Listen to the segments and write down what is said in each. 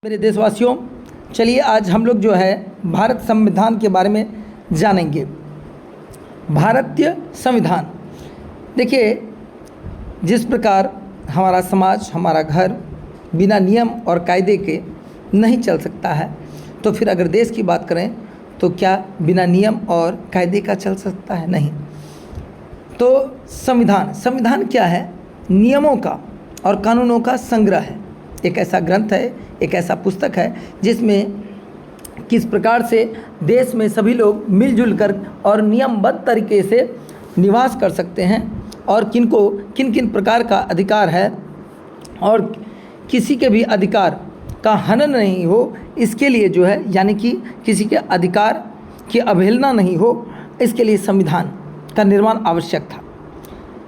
मेरे देशवासियों, चलिए आज हम लोग जो है भारत संविधान के बारे में जानेंगे। भारतीय संविधान, देखिए जिस प्रकार हमारा समाज, हमारा घर बिना नियम और कायदे के नहीं चल सकता है, तो फिर अगर देश की बात करें तो क्या बिना नियम और कायदे का चल सकता है? नहीं। तो संविधान क्या है? नियमों का और कानूनों का संग्रह है। एक ऐसा ग्रंथ है, एक ऐसा पुस्तक है जिसमें किस प्रकार से देश में सभी लोग मिलजुल कर और नियमबद्ध तरीके से निवास कर सकते हैं और किन किन प्रकार का अधिकार है और किसी के भी अधिकार का हनन नहीं हो, इसके लिए जो है यानी कि किसी के अधिकार की अवहेलना नहीं हो, इसके लिए संविधान का निर्माण आवश्यक था।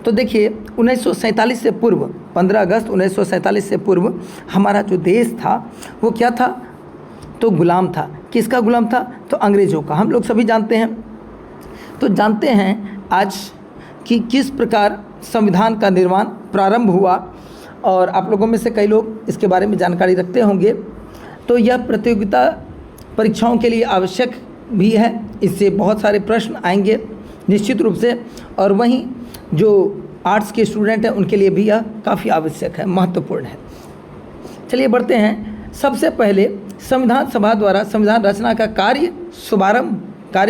तो देखिए 1947 से पूर्व, 15 अगस्त 1947 से पूर्व हमारा जो देश था वो क्या था? तो गुलाम था। किसका गुलाम था? तो अंग्रेज़ों का। हम लोग सभी जानते हैं। तो जानते हैं आज कि किस प्रकार संविधान का निर्माण प्रारंभ हुआ, और आप लोगों में से कई लोग इसके बारे में जानकारी रखते होंगे। तो यह प्रतियोगिता परीक्षाओं के लिए आवश्यक भी है, इससे बहुत सारे प्रश्न आएंगे निश्चित रूप से, और वहीं जो आर्ट्स के स्टूडेंट हैं उनके लिए भी यह काफ़ी आवश्यक है, महत्वपूर्ण है। चलिए बढ़ते हैं। सबसे पहले संविधान सभा द्वारा संविधान रचना का कार्य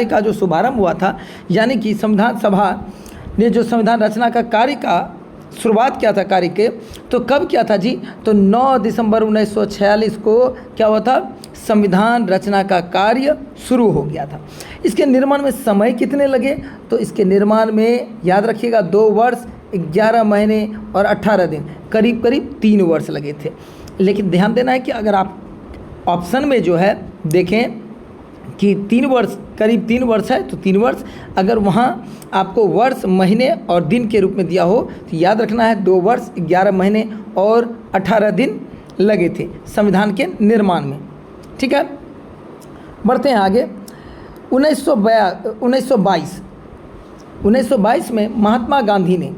का जो शुभारंभ हुआ था, यानी कि संविधान सभा ने जो संविधान रचना का कार्य का शुरुआत किया था कार्य के, तो कब किया था जी? तो 9 दिसंबर 1946 को क्या हुआ था? संविधान रचना का कार्य शुरू हो गया था। इसके निर्माण में समय कितने लगे? तो इसके निर्माण में याद रखिएगा 2 वर्ष 11 महीने और 18 दिन, करीब 3 वर्ष लगे थे। लेकिन ध्यान देना है कि अगर आप ऑप्शन में जो है देखें कि 3 वर्ष, करीब 3 वर्ष है, तो 3 वर्ष, अगर वहाँ आपको वर्ष, महीने और दिन के रूप में दिया हो तो याद रखना है 2 वर्ष 11 महीने और 18 दिन लगे थे संविधान के निर्माण में। ठीक है, बढ़ते हैं आगे। 1922 में महात्मा गांधी ने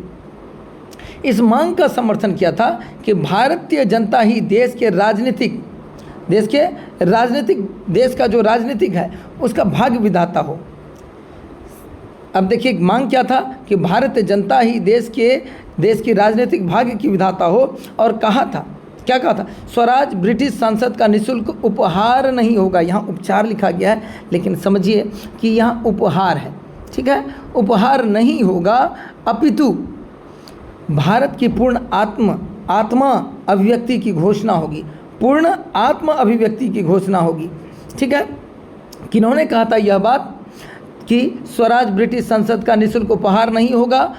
इस मांग का समर्थन किया था कि भारतीय जनता ही देश का जो राजनीतिक है उसका भाग्य विधाता हो। अब देखिए मांग क्या था कि भारतीय जनता ही देश की राजनीतिक भाग्य की विधाता हो, और कहा था, क्या कहा था? स्वराज ब्रिटिश संसद का निःशुल्क उपहार नहीं होगा। यहाँ उपचार लिखा गया है, लेकिन समझिए कि यहाँ उपहार है। ठीक है, उपहार नहीं होगा, अपितु भारत की पूर्ण आत्मा अभिव्यक्ति की घोषणा होगी। पूर्ण आत्म अभिव्यक्ति की घोषणा होगी। ठीक है, किन्होंने कहा था यह बात कि स्वराज ब्रिटिश संसद का निःशुल्क उपहार नहीं होगा,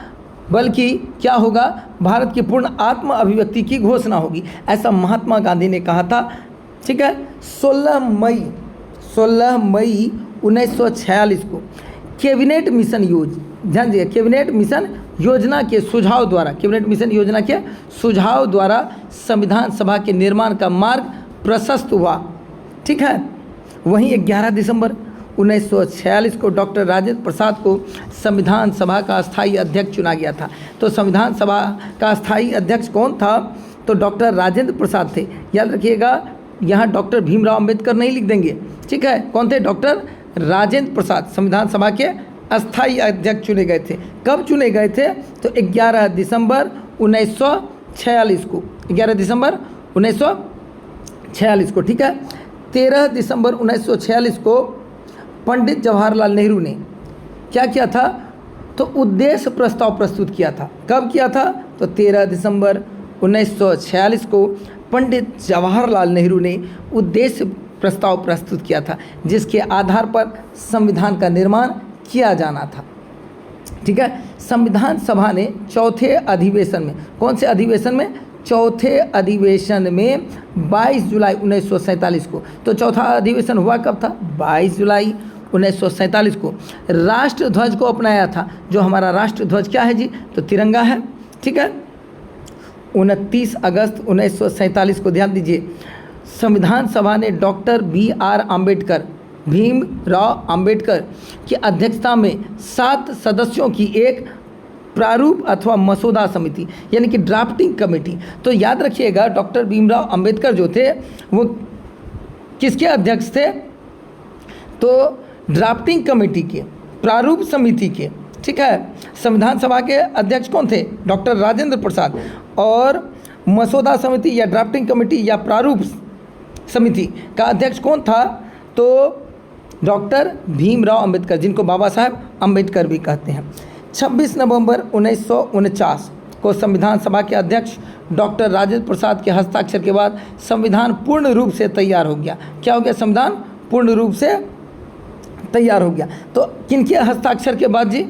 बल्कि क्या होगा? भारत की पूर्ण आत्म अभिव्यक्ति की घोषणा होगी, ऐसा महात्मा गांधी ने कहा था। ठीक है, 16 मई 1946 को कैबिनेट मिशन योजना के सुझाव द्वारा संविधान सभा के निर्माण का मार्ग प्रशस्त हुआ। ठीक है, वहीं 11 दिसंबर 1946 को डॉक्टर राजेंद्र प्रसाद को संविधान सभा का अस्थायी अध्यक्ष चुना गया था। तो संविधान सभा का अस्थायी अध्यक्ष कौन था? तो डॉक्टर राजेंद्र प्रसाद थे। याद रखिएगा, यहाँ डॉक्टर भीमराव अंबेडकर नहीं लिख देंगे। ठीक है, कौन थे? डॉक्टर राजेंद्र प्रसाद संविधान सभा के अस्थायी अध्यक्ष चुने गए थे। कब चुने गए थे? तो 11 दिसंबर 1946 को, 11 दिसंबर 1946 को। ठीक है, 13 दिसंबर 1946 को पंडित जवाहरलाल नेहरू ने क्या किया था? तो उद्देश्य प्रस्ताव प्रस्तुत किया था। कब किया था? तो 13 दिसंबर 1946 को पंडित जवाहरलाल नेहरू ने उद्देश्य प्रस्ताव प्रस्तुत किया था, जिसके आधार पर संविधान का निर्माण किया जाना था। ठीक है, संविधान सभा ने चौथे अधिवेशन में, कौन से अधिवेशन में? चौथे अधिवेशन में 22 जुलाई 1947 को। तो चौथा अधिवेशन हुआ कब था? 22 जुलाई 1947 को राष्ट्र ध्वज को अपनाया था। जो हमारा राष्ट्र ध्वज क्या है जी? तो तिरंगा है। ठीक है, 29 अगस्त 1947 को ध्यान दीजिए, संविधान सभा ने डॉक्टर भीमराव अंबेडकर की अध्यक्षता में 7 सदस्यों की एक प्रारूप अथवा मसौदा समिति यानी कि ड्राफ्टिंग कमेटी। तो याद रखिएगा डॉक्टर भीमराव अंबेडकर जो थे वो किसके अध्यक्ष थे? तो ड्राफ्टिंग कमेटी के, प्रारूप समिति के, ठीक है, संविधान सभा के अध्यक्ष कौन थे? डॉक्टर राजेंद्र प्रसाद। और मसौदा समिति या ड्राफ्टिंग कमेटी या प्रारूप समिति का अध्यक्ष कौन था? तो डॉक्टर भीमराव अंबेडकर, जिनको बाबा साहब अंबेडकर भी कहते हैं। 26 नवंबर 1949 को संविधान सभा के अध्यक्ष डॉक्टर राजेंद्र प्रसाद के हस्ताक्षर के बाद संविधान पूर्ण रूप से तैयार हो गया। क्या हो गया? संविधान पूर्ण रूप से तैयार हो गया। तो किनके हस्ताक्षर के बाद जी?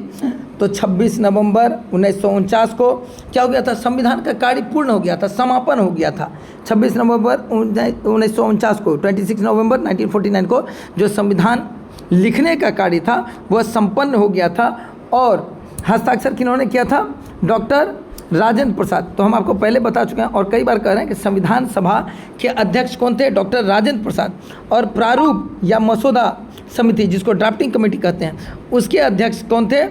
तो 26 नवंबर 1949 को क्या हो गया था? संविधान का कार्य पूर्ण हो गया था, समापन हो गया था। 26 नवंबर 1949 को, 26 नवंबर 1949 को जो संविधान लिखने का कार्य था वह संपन्न हो गया था। और हस्ताक्षर किन्होंने किया था? डॉक्टर राजेंद्र प्रसाद। तो हम आपको पहले बता चुके हैं और कई बार कह रहे हैं कि संविधान सभा के अध्यक्ष कौन थे? डॉक्टर राजेंद्र प्रसाद। और प्रारूप या मसौदा समिति, जिसको ड्राफ्टिंग कमेटी कहते हैं, उसके अध्यक्ष कौन थे?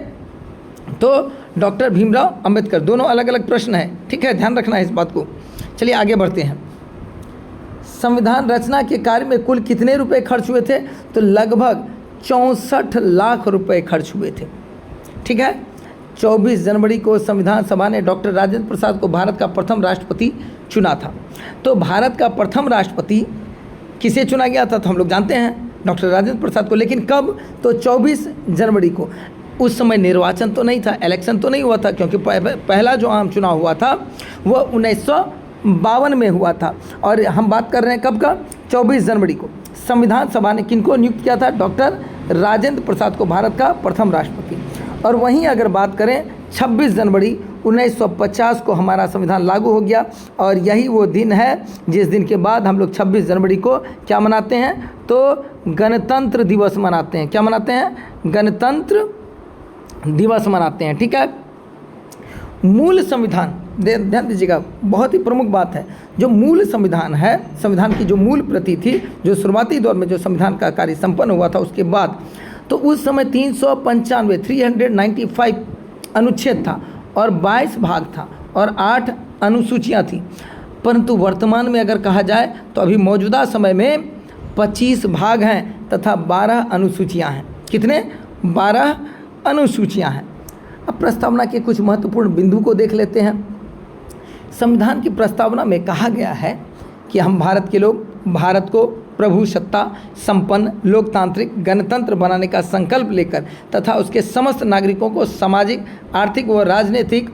तो डॉक्टर भीमराव अंबेडकर। दोनों अलग अलग प्रश्न है, ठीक है, ध्यान रखना है इस बात को। चलिए आगे बढ़ते हैं। संविधान रचना के कार्य में कुल कितने रुपए खर्च हुए थे? तो लगभग 64 लाख रुपए खर्च हुए थे, ठीक है। 24 जनवरी को संविधान सभा ने डॉक्टर राजेंद्र प्रसाद को भारत का प्रथम राष्ट्रपति चुना था। तो भारत का प्रथम राष्ट्रपति किसे चुना गया था? तो हम लोग जानते हैं डॉक्टर राजेंद्र प्रसाद को। लेकिन कब? तो 24 जनवरी को। उस समय निर्वाचन तो नहीं था, इलेक्शन तो नहीं हुआ था, क्योंकि पहला जो आम चुनाव हुआ था वह 1952 में हुआ था। और हम बात कर रहे हैं कब का? 24 जनवरी को। संविधान सभा ने किनको नियुक्त किया था? डॉक्टर राजेंद्र प्रसाद को भारत का प्रथम राष्ट्रपति। और वहीं अगर बात करें 26 जनवरी 1950 को हमारा संविधान लागू हो गया। और यही वो दिन है जिस दिन के बाद हम लोग 26 जनवरी को क्या मनाते हैं? तो गणतंत्र दिवस मनाते हैं। क्या मनाते हैं? गणतंत्र दिवस मनाते हैं, ठीक है। मूल संविधान, ध्यान दीजिएगा, बहुत ही प्रमुख बात है। जो मूल संविधान है, संविधान की जो मूल प्रति थी, जो शुरुआती दौर में जो संविधान का कार्य संपन्न हुआ था उसके बाद, तो उस समय 395 अनुच्छेद था और 22 भाग था और 8 अनुसूचियाँ थी। परंतु वर्तमान में अगर कहा जाए तो अभी मौजूदा समय में 25 भाग हैं तथा 12 अनुसूचियाँ हैं। कितने? 12 अनुसूचियाँ हैं। अब प्रस्तावना के कुछ महत्वपूर्ण बिंदु को देख लेते हैं। संविधान की प्रस्तावना में कहा गया है कि हम भारत के लोग भारत को प्रभुसत्ता संपन्न लोकतांत्रिक गणतंत्र बनाने का संकल्प लेकर तथा उसके समस्त नागरिकों को सामाजिक, आर्थिक व राजनीतिक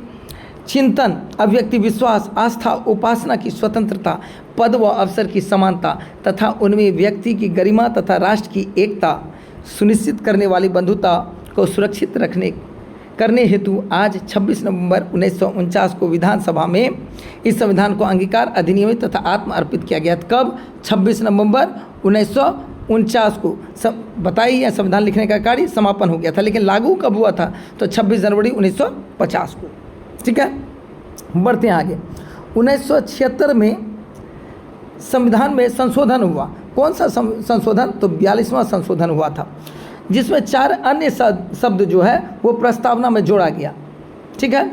चिंतन, अभिव्यक्ति, विश्वास, आस्था, उपासना की स्वतंत्रता, पद व अवसर की समानता तथा उनमें व्यक्ति की गरिमा तथा राष्ट्र की एकता सुनिश्चित करने वाली बंधुता को सुरक्षित करने हेतु आज 26 नवंबर 1949 को विधानसभा में इस संविधान को अंगीकार, अधिनियमित तथा आत्म अर्पित किया गया। कब? 26 नवंबर 1949 को। बताइए, संविधान लिखने का कार्य समापन हो गया था, लेकिन लागू कब हुआ था? तो 26 जनवरी 1950 को, ठीक है। बढ़ते हैं आगे। 1976 में संविधान में संशोधन हुआ। कौन सा संशोधन? तो 42वां संशोधन हुआ था, जिसमें 4 अन्य शब्द जो है वो प्रस्तावना में जोड़ा गया, ठीक है।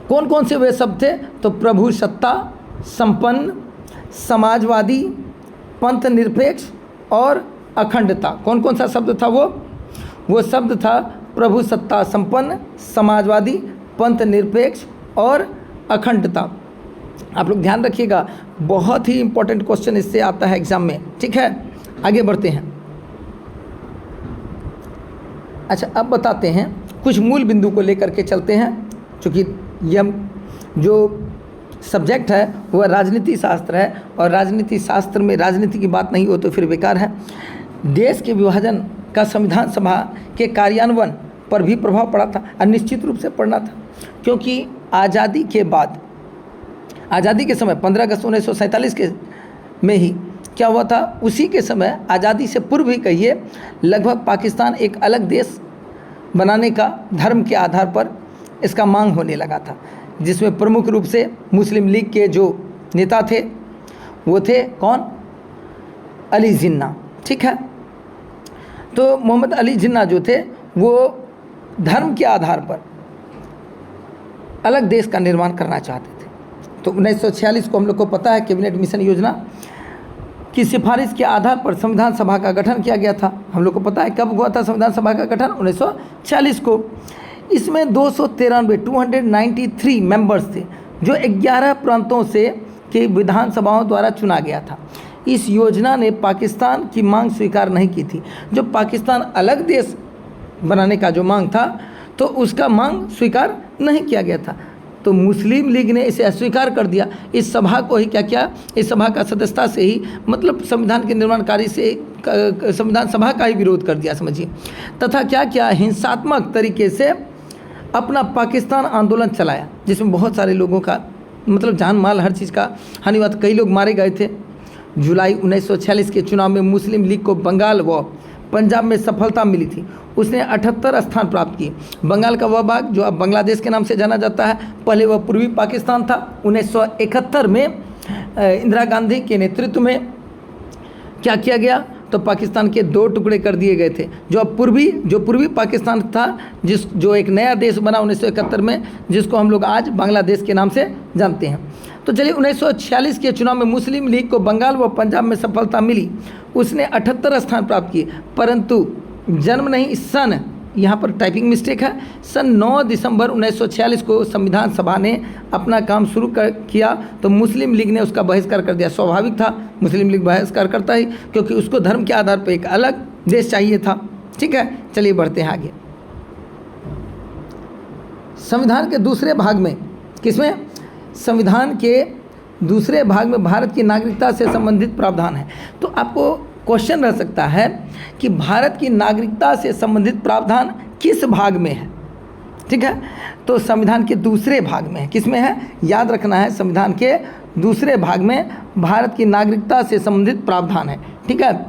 कौन कौन से वे शब्द थे? तो प्रभुसत्ता संपन्न, समाजवादी, पंथ निरपेक्ष और अखंडता। कौन कौन सा शब्द था? वो शब्द था प्रभुसत्ता संपन्न, समाजवादी, पंथ निरपेक्ष और अखंडता। आप लोग ध्यान रखिएगा, बहुत ही इंपॉर्टेंट क्वेश्चन इससे आता है एग्जाम में, ठीक है। आगे बढ़ते हैं। अच्छा, अब बताते हैं कुछ मूल बिंदु को लेकर के चलते हैं, क्योंकि यह जो सब्जेक्ट है वह राजनीति शास्त्र है और राजनीति शास्त्र में राजनीति की बात नहीं हो तो फिर बेकार है। देश के विभाजन का संविधान सभा के कार्यान्वयन पर भी प्रभाव पड़ा था और निश्चित रूप से पड़ना था, क्योंकि आज़ादी के बाद, आज़ादी के समय 15 अगस्त 1947 के में ही क्या हुआ था? उसी के समय, आज़ादी से पूर्व ही कहिए, लगभग पाकिस्तान एक अलग देश बनाने का धर्म के आधार पर इसका मांग होने लगा था, जिसमें प्रमुख रूप से मुस्लिम लीग के जो नेता थे वो थे कौन? अली जिन्ना, ठीक है। तो मोहम्मद अली जिन्ना जो थे वो धर्म के आधार पर अलग देश का निर्माण करना चाहते थे। तो 1946 को हम लोग को पता है कैबिनेट मिशन योजना की सिफारिश के आधार पर संविधान सभा का गठन किया गया था। हम लोग को पता है कब हुआ था संविधान सभा का गठन, 1946 को। इसमें 293 मेंबर्स थे जो 11 प्रांतों से के विधानसभाओं द्वारा चुना गया था। इस योजना ने पाकिस्तान की मांग स्वीकार नहीं की थी। जो पाकिस्तान अलग देश बनाने का जो मांग था तो उसका मांग स्वीकार नहीं किया गया था, तो मुस्लिम लीग ने इसे अस्वीकार कर दिया। इस सभा को ही क्या किया, इस सभा का सदस्यता से ही मतलब संविधान के निर्माणकारी से संविधान सभा का ही विरोध कर दिया समझिए, तथा क्या किया, हिंसात्मक तरीके से अपना पाकिस्तान आंदोलन चलाया, जिसमें बहुत सारे लोगों का मतलब जान माल हर चीज़ का हानि हुआ था, कई लोग मारे गए थे। जुलाई 1946 के चुनाव में मुस्लिम लीग को बंगाल व पंजाब में सफलता मिली थी। उसने 78 स्थान प्राप्त किए। बंगाल का वह भाग जो अब बांग्लादेश के नाम से जाना जाता है, पहले वह पूर्वी पाकिस्तान था। 1971 में इंदिरा गांधी के नेतृत्व में क्या किया गया, तो पाकिस्तान के 2 टुकड़े कर दिए गए थे। जो पूर्वी पाकिस्तान था, जो एक नया देश बना 1971 में, जिसको हम लोग आज बांग्लादेश के नाम से जानते हैं। तो चलिए 1946 के चुनाव में मुस्लिम लीग को बंगाल व पंजाब में सफलता मिली। उसने 78 स्थान प्राप्त किए, परंतु जन्म नहीं सन, यहाँ पर टाइपिंग मिस्टेक है, सन 9 दिसंबर 1946 को संविधान सभा ने अपना काम शुरू किया तो मुस्लिम लीग ने उसका बहिष्कार कर दिया। स्वाभाविक था, मुस्लिम लीग बहिष्कार करता ही, क्योंकि उसको धर्म के आधार पर एक अलग देश चाहिए था। ठीक है, चलिए बढ़ते हैं आगे। संविधान के दूसरे भाग में, किसमें, संविधान के दूसरे भाग में भारत की नागरिकता से संबंधित प्रावधान है। तो आपको क्वेश्चन रह सकता है कि भारत की नागरिकता से संबंधित प्रावधान किस भाग में है। ठीक है, तो संविधान के दूसरे भाग में है। किस में है, याद रखना है, संविधान के दूसरे भाग में भारत की नागरिकता से संबंधित प्रावधान है। ठीक है,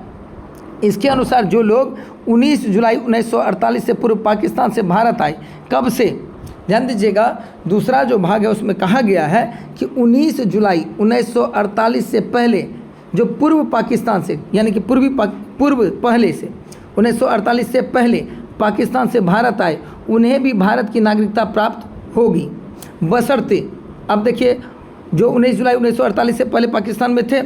इसके अनुसार जो लोग 19 जुलाई 1948 से पूर्व पाकिस्तान से भारत आए, कब से, ध्यान दीजिएगा, दूसरा जो भाग है उसमें कहा गया है कि 19 जुलाई 1948 से पहले जो पूर्व पाकिस्तान से, यानी कि पूर्व पहले से 1948 से पहले पाकिस्तान से भारत आए, उन्हें भी भारत की नागरिकता प्राप्त होगी, बशर्ते, अब देखिए, जो 19 जुलाई 1948 से पहले पाकिस्तान में थे,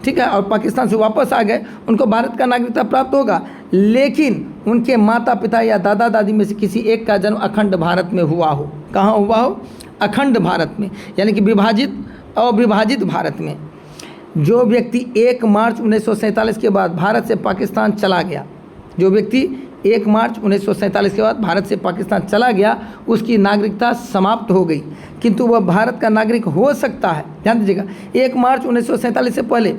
ठीक है, और पाकिस्तान से वापस आ गए, उनको भारत का नागरिकता प्राप्त होगा, लेकिन उनके माता पिता या दादा दादी में से किसी एक का जन्म अखंड भारत में हुआ हो। कहाँ हुआ हो, अखंड भारत में, यानी कि अविभाजित भारत में। जो व्यक्ति 1 मार्च 1947 के बाद भारत से पाकिस्तान चला गया, जो व्यक्ति 1 मार्च 1947 के बाद भारत से पाकिस्तान चला गया, उसकी नागरिकता समाप्त हो गई, किंतु वह भारत का नागरिक हो सकता है। ध्यान दीजिएगा, 1 मार्च 1947 से पहले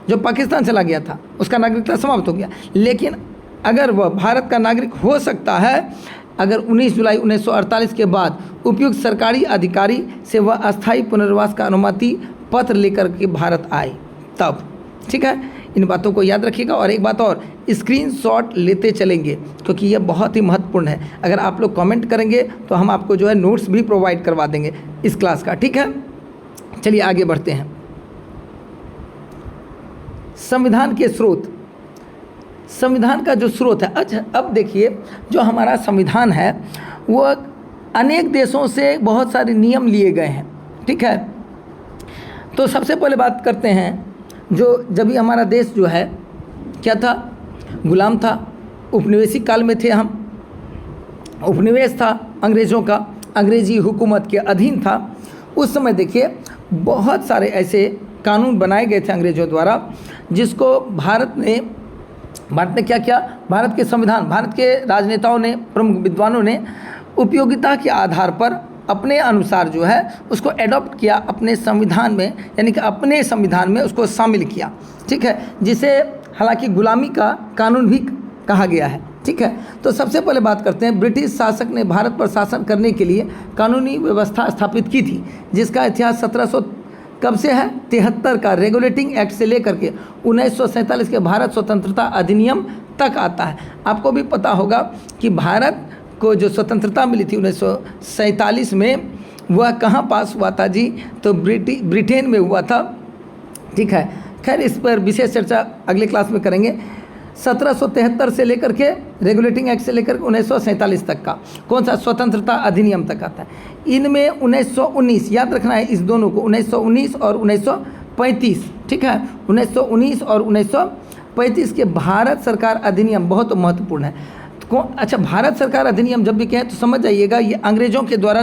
जो पाकिस्तान चला गया था उसका नागरिकता समाप्त हो गया, लेकिन अगर वह भारत का नागरिक हो सकता है अगर 19 जुलाई 1948 के बाद उपयुक्त सरकारी अधिकारी से वह अस्थायी पुनर्वास का अनुमति पत्र लेकर के भारत आए तब। ठीक है, इन बातों को याद रखिएगा। और एक बात और, स्क्रीनशॉट लेते चलेंगे क्योंकि यह बहुत ही महत्वपूर्ण है। अगर आप लोग कमेंट करेंगे तो हम आपको जो है नोट्स भी प्रोवाइड करवा देंगे इस क्लास का। ठीक है, चलिए आगे बढ़ते हैं। संविधान के स्रोत, संविधान का जो स्रोत है, अच्छा अब देखिए, जो हमारा संविधान है वो अनेक देशों से बहुत सारे नियम लिए गए हैं। ठीक है, तो सबसे पहले बात करते हैं, जो जब भी हमारा देश जो है क्या था, गुलाम था, उपनिवेशी काल में थे हम, उपनिवेश था अंग्रेज़ों का, अंग्रेजी हुकूमत के अधीन था। उस समय देखिए बहुत सारे ऐसे कानून बनाए गए थे अंग्रेज़ों द्वारा, जिसको भारत ने क्या किया, भारत के संविधान, भारत के राजनेताओं ने, प्रमुख विद्वानों ने उपयोगिता के आधार पर अपने अनुसार जो है उसको एडॉप्ट किया अपने संविधान में, यानी कि अपने संविधान में उसको शामिल किया। ठीक है, जिसे हालांकि गुलामी का कानून भी कहा गया है। ठीक है, तो सबसे पहले बात करते हैं, ब्रिटिश शासक ने भारत पर शासन करने के लिए कानूनी व्यवस्था स्थापित की थी, जिसका इतिहास 1700 कब से है, 73 का रेगुलेटिंग एक्ट से लेकर के 1947 के भारत स्वतंत्रता अधिनियम तक आता है। आपको भी पता होगा कि भारत को जो स्वतंत्रता मिली थी 1947 में, वह कहाँ पास हुआ था जी, तो ब्रिटेन में हुआ था। ठीक है, खैर इस पर विशेष चर्चा अगले क्लास में करेंगे। 1773 से लेकर के रेगुलेटिंग एक्ट से लेकर 1947 तक का कौन सा, स्वतंत्रता अधिनियम तक आता है। इनमें 1919, याद रखना है इस दोनों को, 1919 और 1935, ठीक है, 1919 और 1935 के भारत सरकार अधिनियम बहुत महत्वपूर्ण है। अच्छा, भारत सरकार अधिनियम जब भी कहें तो समझ जाइएगा ये अंग्रेजों के द्वारा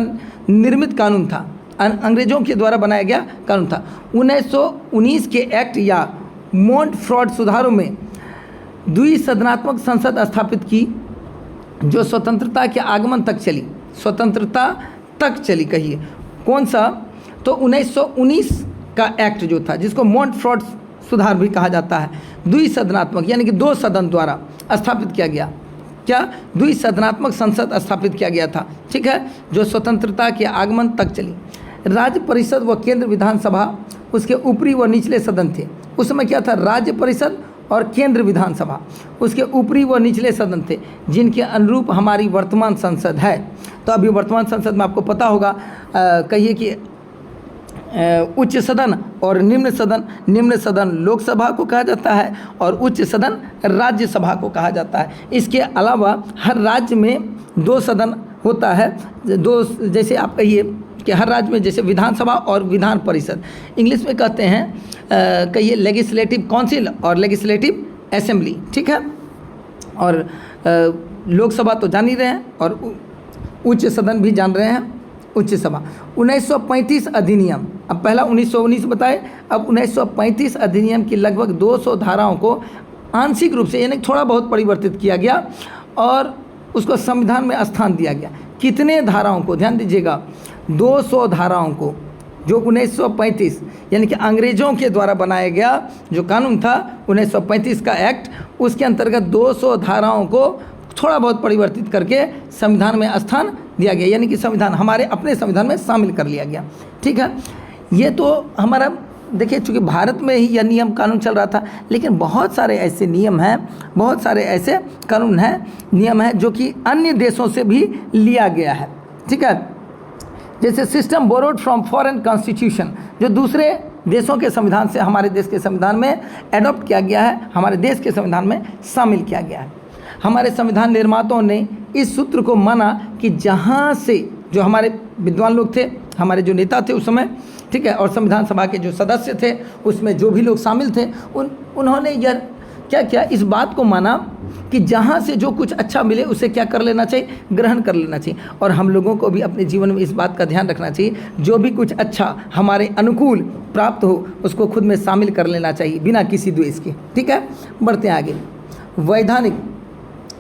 निर्मित कानून था, अंग्रेजों के द्वारा बनाया गया कानून था। 1919 के एक्ट या मोंटफ्रॉट सुधारों में द्विसदनात्मक संसद स्थापित की, जो स्वतंत्रता के आगमन तक चली, स्वतंत्रता तक चली। कहिए कौन सा? तो 1919 का एक्ट जो था, जिसको मोंटफ्रॉट सुधार भी कहा जाता है, द्विसदनात्मक यानी कि 2 सदन द्वारा स्थापित किया गया। क्या? द्विसदनात्मक संसद स्थापित किया गया था, ठीक है, जो स्वतंत्रता के आगमन तक चली। राज्य परिषद व केंद्र विधानसभा उसके ऊपरी व निचले सदन थे। उस समय क्या था? राज्य परिषद और केंद्र विधानसभा उसके ऊपरी व निचले सदन थे, जिनके अनुरूप हमारी वर्तमान संसद है। तो अभी वर्तमान संसद में आपको पता होगा, कहिए कि उच्च सदन और निम्न सदन। निम्न सदन लोकसभा को कहा जाता है और उच्च सदन राज्यसभा को कहा जाता है। इसके अलावा हर राज्य में 2 सदन होता है, 2, जैसे आप कहिए कि हर राज्य में जैसे विधानसभा और विधान परिषद, इंग्लिश में कहते हैं कहिए लेजिस्लेटिव काउंसिल और लेजिस्लेटिव असेंबली, ठीक है। और लोकसभा तो जान ही रहे हैं और उच्च सदन भी जान रहे हैं, उच्च सभा। 1935 अधिनियम, अब पहला 1919 बताए, अब 1935 अधिनियम की लगभग 200 धाराओं को आंशिक रूप से यानी थोड़ा बहुत परिवर्तित किया गया और उसको संविधान में स्थान दिया गया। कितने धाराओं को? ध्यान दीजिएगा, 200 धाराओं को, जो 1935 यानी कि अंग्रेजों के द्वारा बनाया गया जो कानून था 1935 का एक्ट, उसके अंतर्गत 200 धाराओं को थोड़ा बहुत परिवर्तित करके संविधान में स्थान दिया गया, यानी कि संविधान हमारे अपने संविधान में शामिल कर लिया गया, ठीक है। ये तो हमारा देखिए, चूँकि भारत में ही यह नियम कानून चल रहा था, लेकिन बहुत सारे ऐसे नियम हैं, बहुत सारे ऐसे कानून हैं, नियम हैं जो कि अन्य देशों से भी लिया गया है, ठीक है। जैसे system borrowed from foreign constitution, जो दूसरे देशों के संविधान से हमारे देश के संविधान में एडॉप्ट किया गया है, हमारे देश के संविधान में शामिल किया गया है। हमारे संविधान निर्माताओं ने इस सूत्र को माना कि जहाँ से जो हमारे विद्वान लोग थे, हमारे जो नेता थे उस समय, ठीक है, और संविधान सभा के जो सदस्य थे उसमें जो भी लोग शामिल थे, उन्होंने यह क्या किया, इस बात को माना कि जहाँ से जो कुछ अच्छा मिले उसे क्या कर लेना चाहिए, ग्रहण कर लेना चाहिए। और हम लोगों को भी अपने जीवन में इस बात का ध्यान रखना चाहिए, जो भी कुछ अच्छा हमारे अनुकूल प्राप्त हो उसको खुद में शामिल कर लेना चाहिए बिना किसी द्वेष के, ठीक है। बढ़ते हैं आगे। वैधानिक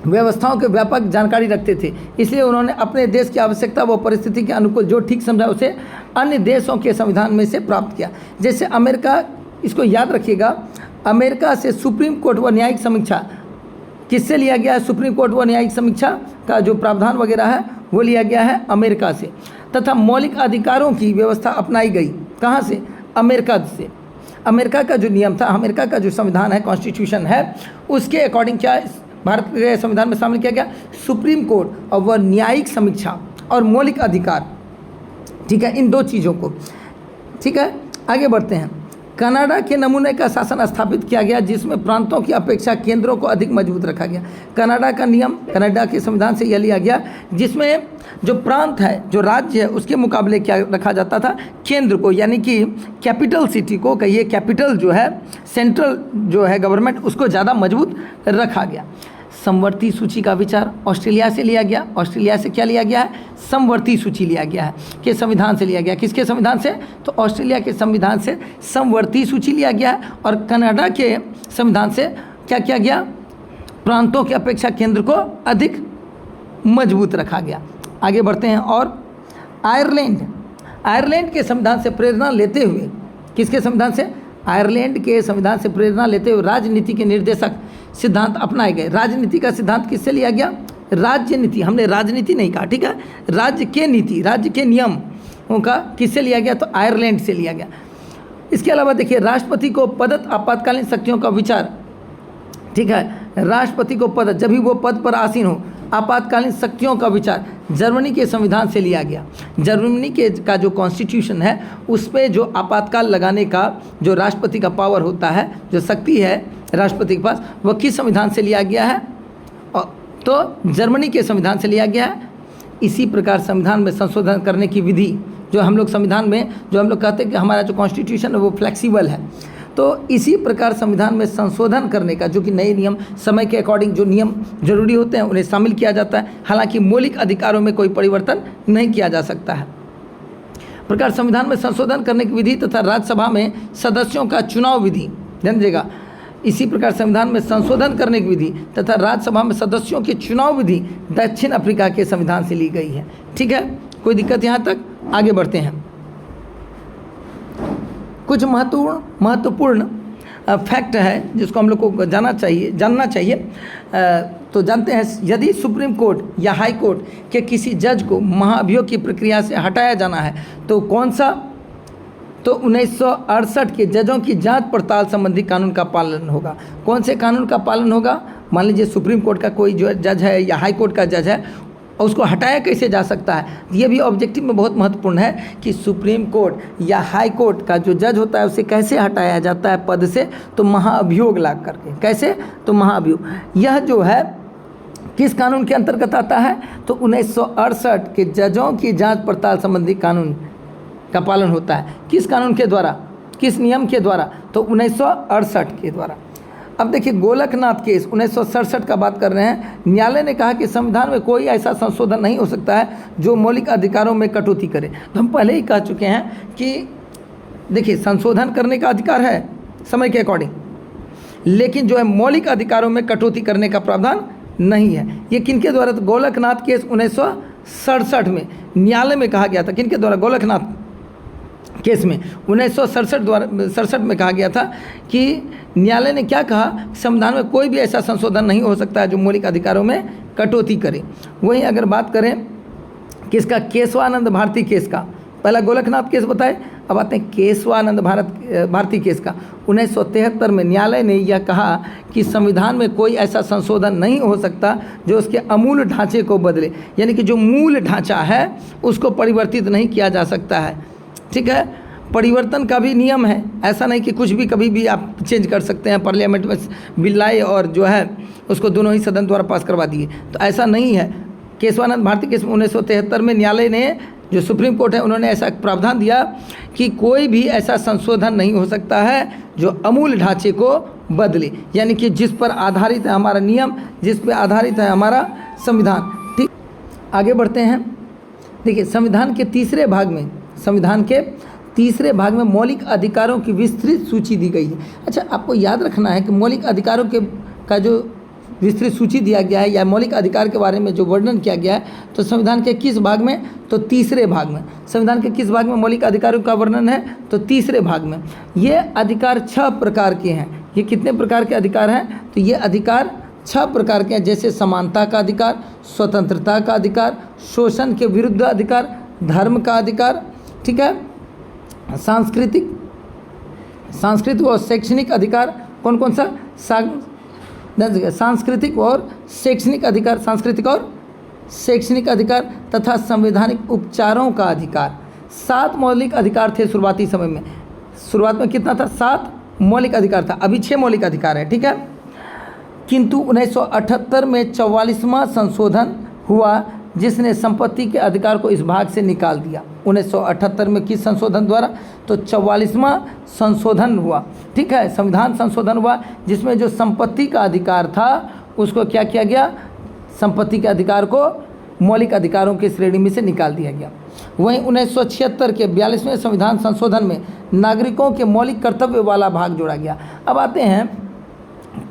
व्यवस्थाओं के व्यापक जानकारी रखते थे, इसलिए उन्होंने अपने देश की आवश्यकता व परिस्थिति के अनुकूल जो ठीक समझा उसे अन्य देशों के संविधान में से प्राप्त किया। जैसे अमेरिका, इसको याद रखिएगा, अमेरिका से सुप्रीम कोर्ट व न्यायिक समीक्षा किससे लिया गया है? सुप्रीम कोर्ट व न्यायिक समीक्षा का जो प्रावधान वगैरह है वो लिया गया है अमेरिका से। तथा मौलिक अधिकारों की व्यवस्था अपनाई गई कहाँ से? अमेरिका से। अमेरिका का जो नियम था, अमेरिका का जो संविधान है, कॉन्स्टिट्यूशन है, उसके अकॉर्डिंग क्या भारत के संविधान में शामिल किया गया? सुप्रीम कोर्ट और वह न्यायिक समीक्षा और मौलिक अधिकार, ठीक है, इन 2 चीज़ों को, ठीक है। आगे बढ़ते हैं। कनाडा के नमूने का शासन स्थापित किया गया, जिसमें प्रांतों की अपेक्षा केंद्रों को अधिक मजबूत रखा गया। कनाडा का नियम कनाडा के संविधान से यह लिया गया, जिसमें जो प्रांत है, जो राज्य है, उसके मुकाबले क्या रखा जाता था? केंद्र को, यानी कि कैपिटल सिटी को, कहिए कैपिटल जो है, सेंट्रल जो है गवर्नमेंट, उसको ज़्यादा मजबूत रखा गया। समवर्ती सूची का विचार ऑस्ट्रेलिया से लिया गया। ऑस्ट्रेलिया से क्या लिया गया है? समवर्ती सूची लिया गया है, के संविधान से लिया गया। किसके संविधान से? तो ऑस्ट्रेलिया के संविधान से समवर्ती सूची लिया गया है। और कनाडा के संविधान से क्या किया गया? प्रांतों की अपेक्षा केंद्र को अधिक मजबूत रखा गया। आगे बढ़ते हैं। और आयरलैंड के संविधान से प्रेरणा लेते हुए, किसके संविधान से? आयरलैंड के संविधान से प्रेरणा लेते हुए राजनीति के निर्देशक सिद्धांत अपनाए गए। राजनीति का सिद्धांत किससे लिया गया? राज्य नीति, हमने राजनीति नहीं कहा, ठीक है, राज्य के नीति, राज्य के नियमों का किससे लिया गया? तो आयरलैंड से लिया गया। इसके अलावा देखिए, राष्ट्रपति को प्रदत्त आपातकालीन शक्तियों का विचार, ठीक है, राष्ट्रपति को पद, जब भी वो पद पर आसीन हो, आपातकालीन शक्तियों का विचार जर्मनी के संविधान से लिया गया। जर्मनी के का जो कॉन्स्टिट्यूशन है, उस पर जो आपातकाल लगाने का जो राष्ट्रपति का पावर होता है, जो शक्ति है राष्ट्रपति के पास, वह किस संविधान से लिया गया है? तो जर्मनी के संविधान से लिया गया है। इसी प्रकार संविधान में संशोधन करने की विधि जो हम लोग संविधान में जो हम लोग कहते हैं कि हमारा जो कॉन्स्टिट्यूशन है वो फ्लेक्सिबल है। तो इसी प्रकार संविधान में संशोधन करने का, जो कि नए नियम समय के अकॉर्डिंग जो नियम जरूरी होते हैं उन्हें शामिल किया जाता है। हालांकि मौलिक अधिकारों में कोई परिवर्तन नहीं किया जा सकता है। प्रकार संविधान में संशोधन करने की विधि तथा राज्यसभा में सदस्यों का चुनाव विधि, ध्यान दीजिएगा। इसी प्रकार संविधान में संशोधन करने की विधि तथा राज्यसभा में सदस्यों के चुनाव विधि दक्षिण अफ्रीका के संविधान से ली गई है। ठीक है, कोई दिक्कत यहाँ तक? आगे बढ़ते हैं। कुछ महत्वपूर्ण फैक्ट है जिसको हम लोग को जानना चाहिए। तो जानते हैं, यदि सुप्रीम कोर्ट या हाई कोर्ट के किसी जज को महाभियोग की प्रक्रिया से हटाया जाना है तो कौन सा? तो 1968 के जजों की जांच पड़ताल संबंधी कानून का पालन होगा। कौन से कानून का पालन होगा? मान लीजिए सुप्रीम कोर्ट का कोई जो जज है या हाई कोर्ट का जज है, उसको हटाया कैसे जा सकता है? ये भी ऑब्जेक्टिव में बहुत महत्वपूर्ण है कि सुप्रीम कोर्ट या हाई कोर्ट का जो जज होता है उसे कैसे हटाया जाता है पद से? तो महाअभियोग ला करके। कैसे? तो महाअभियोग। यह जो है किस कानून के अंतर्गत आता है? तो 1968 के जजों की जांच पड़ताल संबंधी कानून का पालन होता है। किस कानून के द्वारा? किस नियम के द्वारा? तो 1968 के द्वारा। अब देखिए, गोलकनाथ केस 1967 का बात कर रहे हैं। न्यायालय ने कहा कि संविधान में कोई ऐसा संशोधन नहीं हो सकता है जो मौलिक अधिकारों में कटौती करे। तो हम पहले ही कह चुके हैं कि देखिए, संशोधन करने का अधिकार है समय के अकॉर्डिंग, लेकिन जो है मौलिक अधिकारों में कटौती करने का प्रावधान नहीं है। ये किनके द्वारा? तो गोलकनाथ केस 1967 में न्यायालय में कहा गया था। किनके द्वारा? गोलकनाथ केस में 1967 में कहा गया था कि न्यायालय ने क्या कहा? संविधान में कोई भी ऐसा संशोधन नहीं हो सकता है जो मौलिक अधिकारों में कटौती करे। वहीं अगर बात करें किसका? केशवानंद भारती केस का। पहला गोलकनाथ केस बताए, अब आते हैं केशवानंद भारती केस का। 1973 में न्यायालय ने यह कहा कि संविधान में कोई ऐसा संशोधन नहीं हो सकता जो उसके अमूल ढांचे को बदले, यानी कि जो मूल ढांचा है उसको परिवर्तित नहीं किया जा सकता है। ठीक है, परिवर्तन का भी नियम है। ऐसा नहीं कि कुछ भी कभी भी आप चेंज कर सकते हैं। पार्लियामेंट में बिल लाए और जो है उसको दोनों ही सदन द्वारा पास करवा दिए, तो ऐसा नहीं है। केशवानंद भारती केस में 1973 में न्यायालय ने, जो सुप्रीम कोर्ट है, उन्होंने ऐसा प्रावधान दिया कि कोई भी ऐसा संशोधन नहीं हो सकता है जो अमूल ढांचे को बदले, यानी कि जिस पर आधारित है हमारा नियम, जिस पर आधारित है हमारा संविधान। ठीक, आगे बढ़ते हैं। देखिए, संविधान के तीसरे भाग में मौलिक अधिकारों की विस्तृत सूची दी गई है। अच्छा, आपको याद रखना है कि मौलिक अधिकारों का जो विस्तृत सूची दिया गया है या मौलिक अधिकार के बारे में जो वर्णन किया गया है, तो संविधान के किस भाग में? तो तीसरे भाग में। संविधान के किस भाग में मौलिक अधिकारों का वर्णन है? तो तीसरे भाग में। ये अधिकार 6 प्रकार के हैं। ये कितने प्रकार के अधिकार हैं? तो ये अधिकार 6 प्रकार के हैं, जैसे समानता का अधिकार, स्वतंत्रता का अधिकार, शोषण के विरुद्ध अधिकार, धर्म का अधिकार, ठीक है, सांस्कृतिक और शैक्षणिक अधिकार। कौन कौन सा? सांस्कृतिक और शैक्षणिक अधिकार, सांस्कृतिक और शैक्षणिक अधिकार तथा संवैधानिक उपचारों का अधिकार। 7 मौलिक अधिकार थे शुरुआती समय में। शुरुआत में कितना था? 7 मौलिक अधिकार था। अभी 6 मौलिक अधिकार है। ठीक है, किंतु 1978 में 44वां संशोधन हुआ जिसने संपत्ति के अधिकार को इस भाग से निकाल दिया। 1978 में किस संशोधन द्वारा? तो 44वां संशोधन हुआ। ठीक है, संविधान संशोधन हुआ जिसमें जो संपत्ति का अधिकार था उसको क्या किया गया? संपत्ति के अधिकार को मौलिक अधिकारों की श्रेणी में से निकाल दिया गया। वहीं 1976 के 42वें संविधान संशोधन में नागरिकों के मौलिक कर्तव्य वाला भाग जोड़ा गया। अब आते हैं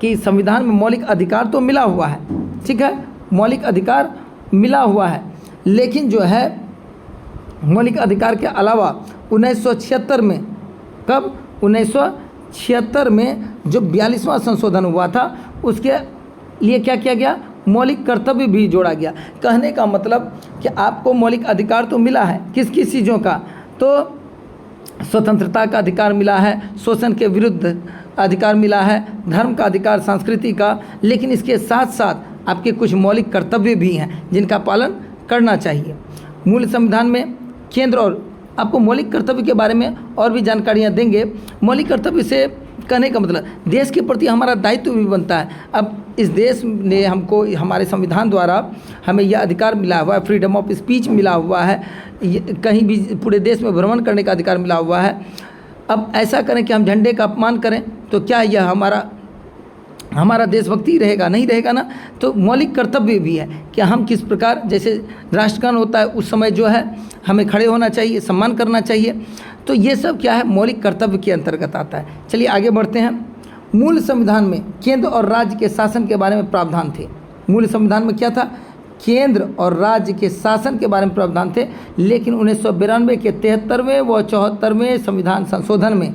कि संविधान में मौलिक अधिकार तो मिला हुआ है, ठीक है, मौलिक अधिकार मिला हुआ है, लेकिन जो है मौलिक अधिकार के अलावा 1976 में, कब? 1976 में जो 42वां संशोधन हुआ था उसके लिए क्या किया गया? मौलिक कर्तव्य भी जोड़ा गया। कहने का मतलब कि आपको मौलिक अधिकार तो मिला है, किस किस चीज़ों का? तो स्वतंत्रता का अधिकार मिला है, शोषण के विरुद्ध अधिकार मिला है, धर्म का अधिकार, संस्कृति का, लेकिन इसके साथ साथ आपके कुछ मौलिक कर्तव्य भी हैं जिनका पालन करना चाहिए। मूल संविधान में केंद्र और आपको मौलिक कर्तव्य के बारे में और भी जानकारियाँ देंगे। मौलिक कर्तव्य से कहने का मतलब देश के प्रति हमारा दायित्व भी बनता है। अब इस देश ने हमको हमारे संविधान द्वारा हमें यह अधिकार मिला हुआ है, फ्रीडम ऑफ स्पीच मिला हुआ है, कहीं भी पूरे देश में भ्रमण करने का अधिकार मिला हुआ है। अब ऐसा करें कि हम झंडे का अपमान करें तो क्या यह हमारा देशभक्ति रहेगा? नहीं रहेगा ना। तो मौलिक कर्तव्य भी है कि हम किस प्रकार, जैसे राष्ट्रगान होता है उस समय जो है हमें खड़े होना चाहिए, सम्मान करना चाहिए। तो ये सब क्या है, मौलिक कर्तव्य के अंतर्गत आता है। चलिए आगे बढ़ते हैं। मूल संविधान में केंद्र और राज्य के शासन के बारे में प्रावधान थे। मूल संविधान में क्या था? केंद्र और राज्य के शासन के बारे में प्रावधान थे, लेकिन 1992 के 73वें व 74वें संविधान संशोधन में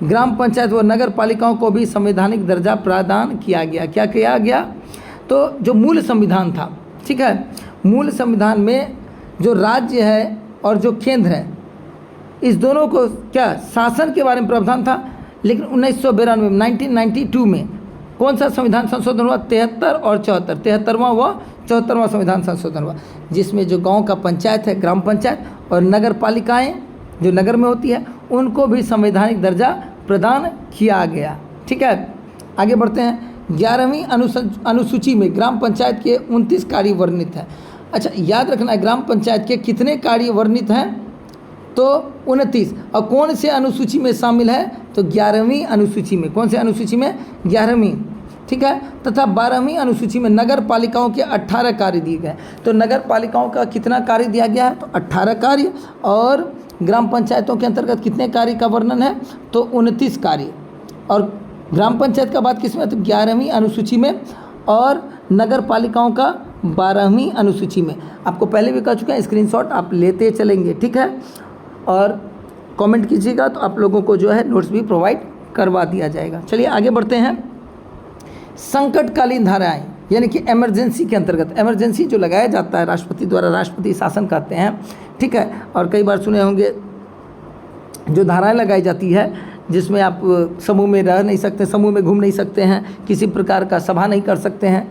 ग्राम पंचायत व नगर पालिकाओं को भी संवैधानिक दर्जा प्रदान किया गया। क्या किया गया? तो जो मूल संविधान था, ठीक है, मूल संविधान में जो राज्य है और जो केंद्र है, इस दोनों को क्या शासन के बारे में प्रावधान था। लेकिन 1992 में 1992 में कौन सा संविधान संशोधन हुआ? 73 और 74, 73वां व 74वां संविधान संशोधन हुआ, जिसमें जो गांव का पंचायत है, ग्राम पंचायत, और नगर पालिकाएँ जो नगर में होती है, उनको भी संवैधानिक दर्जा प्रदान किया गया। ठीक है, आगे बढ़ते हैं। 11वीं अनुसूची में ग्राम पंचायत के 29 कार्य वर्णित हैं। अच्छा, याद रखना है ग्राम पंचायत के कितने कार्य वर्णित हैं? तो 29। और कौन से अनुसूची में शामिल है? तो 11वीं अनुसूची में। कौन से अनुसूची में? 11वीं। ठीक है, तथा 12वीं अनुसूची में नगर पालिकाओं के 18 कार्य दिए गए। तो नगर पालिकाओं का कितना कार्य दिया गया है? तो 18 कार्य। और ग्राम पंचायतों के अंतर्गत कितने कार्य का वर्णन है? तो 29 कार्य। और ग्राम पंचायत का बात किस में? तो 11वीं अनुसूची में, और नगर पालिकाओं का 12वीं अनुसूची में। आपको पहले भी कह चुका है, स्क्रीनशॉट आप लेते चलेंगे। ठीक है, और कमेंट कीजिएगा तो आप लोगों को जो है नोट्स भी प्रोवाइड करवा दिया जाएगा। चलिए आगे बढ़ते हैं। संकटकालीन धाराएं, यानी कि इमरजेंसी के अंतर्गत, इमरजेंसी जो लगाया जाता है राष्ट्रपति द्वारा, राष्ट्रपति शासन कहते हैं। ठीक है, और कई बार सुने होंगे जो धाराएं लगाई जाती है जिसमें आप समूह में रह नहीं सकते, समूह में घूम नहीं सकते हैं, किसी प्रकार का सभा नहीं कर सकते हैं।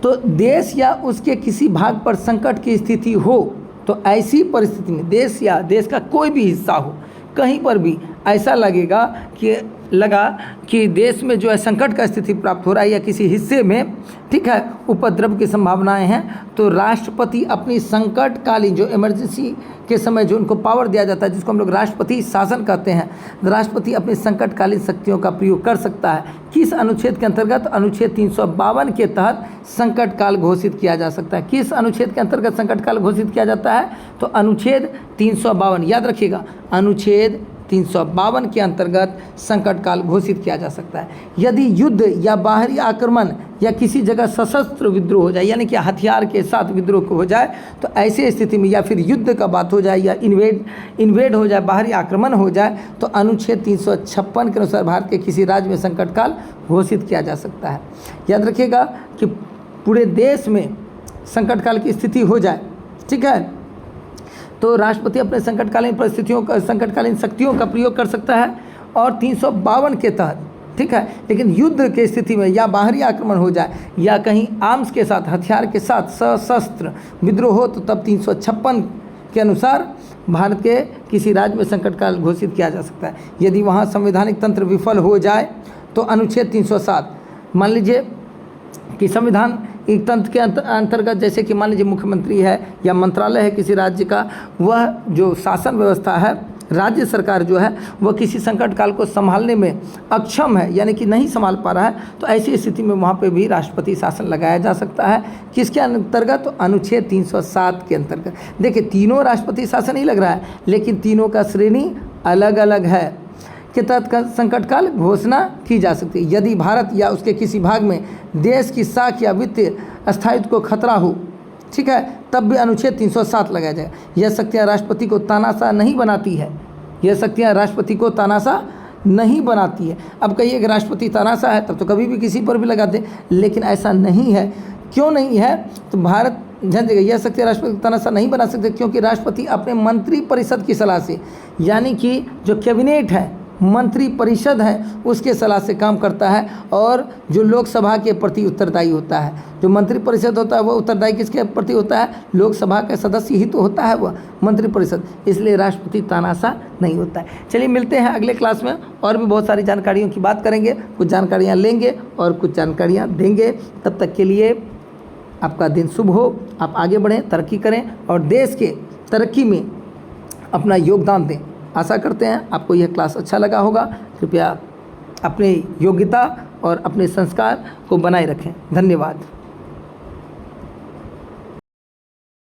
तो देश या उसके किसी भाग पर संकट की स्थिति हो तो ऐसी परिस्थिति में देश या देश का कोई भी हिस्सा हो, कहीं पर भी ऐसा लगा कि देश में जो है संकट का स्थिति प्राप्त हो रहा है या किसी हिस्से में, ठीक है, उपद्रव की संभावनाएं हैं, तो राष्ट्रपति अपनी संकटकालीन जो इमरजेंसी के समय जो उनको पावर दिया जाता है, जिसको हम लोग राष्ट्रपति शासन कहते हैं, राष्ट्रपति अपनी संकटकालीन शक्तियों का प्रयोग कर सकता है। किस अनुच्छेद के अंतर्गत? अनुच्छेद 352 के तहत संकट काल घोषित किया जा सकता है। किस अनुच्छेद के अंतर्गत संकट काल घोषित किया जाता है? तो अनुच्छेद 352, याद रखिएगा, अनुच्छेद 352 के अंतर्गत संकट काल घोषित किया जा सकता है। यदि युद्ध या बाहरी आक्रमण या किसी जगह सशस्त्र विद्रोह हो जाए, यानी कि हथियार के साथ विद्रोह हो जाए, तो ऐसी स्थिति में या फिर युद्ध का बात हो जाए या इन्वेड हो जाए, बाहरी आक्रमण हो जाए, तो अनुच्छेद 356 के अनुसार भारत के किसी राज्य में संकट काल घोषित किया जा सकता है। याद रखिएगा कि पूरे देश में संकट काल की स्थिति हो जाए, ठीक है, तो राष्ट्रपति अपने संकटकालीन शक्तियों का प्रयोग कर सकता है। और 352 के तहत, ठीक है, लेकिन युद्ध के स्थिति में या बाहरी आक्रमण हो जाए या कहीं आर्म्स के साथ, हथियार के साथ सशस्त्र विद्रोह हो, तो तब 356 के अनुसार भारत के किसी राज्य में संकट काल घोषित किया जा सकता है। यदि वहाँ संवैधानिक तंत्र विफल हो जाए तो अनुच्छेद 307, मान लीजिए कि संविधान एक तंत्र के अंतर्गत, जैसे कि मान लीजिए मुख्यमंत्री है या मंत्रालय है किसी राज्य का, वह जो शासन व्यवस्था है, राज्य सरकार जो है, वह किसी संकट काल को संभालने में अक्षम है, यानी कि नहीं संभाल पा रहा है, तो ऐसी स्थिति में वहाँ पे भी राष्ट्रपति शासन लगाया जा सकता है। किसके अंतर्गत? तो अनुच्छेद 307 के अंतर्गत। देखिए, तीनों राष्ट्रपति शासन ही लग रहा है, लेकिन तीनों का श्रेणी अलग अलग है के तहत संकट काल घोषणा की जा सकती है। यदि भारत या उसके किसी भाग में देश की साख या वित्तीय स्थायित्व को खतरा हो, ठीक है, तब भी अनुच्छेद 307 लगाया जाएगा। यह शक्तियाँ राष्ट्रपति को तानाशाह नहीं बनाती है, यह शक्तियाँ राष्ट्रपति को तानाशाह नहीं बनाती है। अब कहिए कि राष्ट्रपति तानाशाह है, तब तो कभी भी किसी पर भी लगा दे, लेकिन ऐसा नहीं है। क्यों नहीं है? तो भारत ध्यान देगा, यह शक्ति राष्ट्रपति को तानाशाह नहीं बना सकते, क्योंकि राष्ट्रपति अपने मंत्री परिषद की सलाह से, यानी कि जो कैबिनेट है, मंत्री परिषद है उसके सलाह से काम करता है, और जो लोकसभा के प्रति उत्तरदायी होता है, जो मंत्री परिषद होता है वह उत्तरदायी किसके प्रति होता है? लोकसभा का सदस्य ही तो होता है वह मंत्री परिषद, इसलिए राष्ट्रपति तानाशाह नहीं होता है। चलिए मिलते हैं अगले क्लास में, और भी बहुत सारी जानकारियों की बात करेंगे, कुछ जानकारियाँ लेंगे और कुछ जानकारियाँ देंगे। तब तक के लिए आपका दिन शुभ हो, आप आगे बढ़ें, तरक्की करें और देश के तरक्की में अपना योगदान दें। आशा करते हैं आपको यह क्लास अच्छा लगा होगा। कृपया अपनी योग्यता और अपने संस्कार को बनाए रखें। धन्यवाद।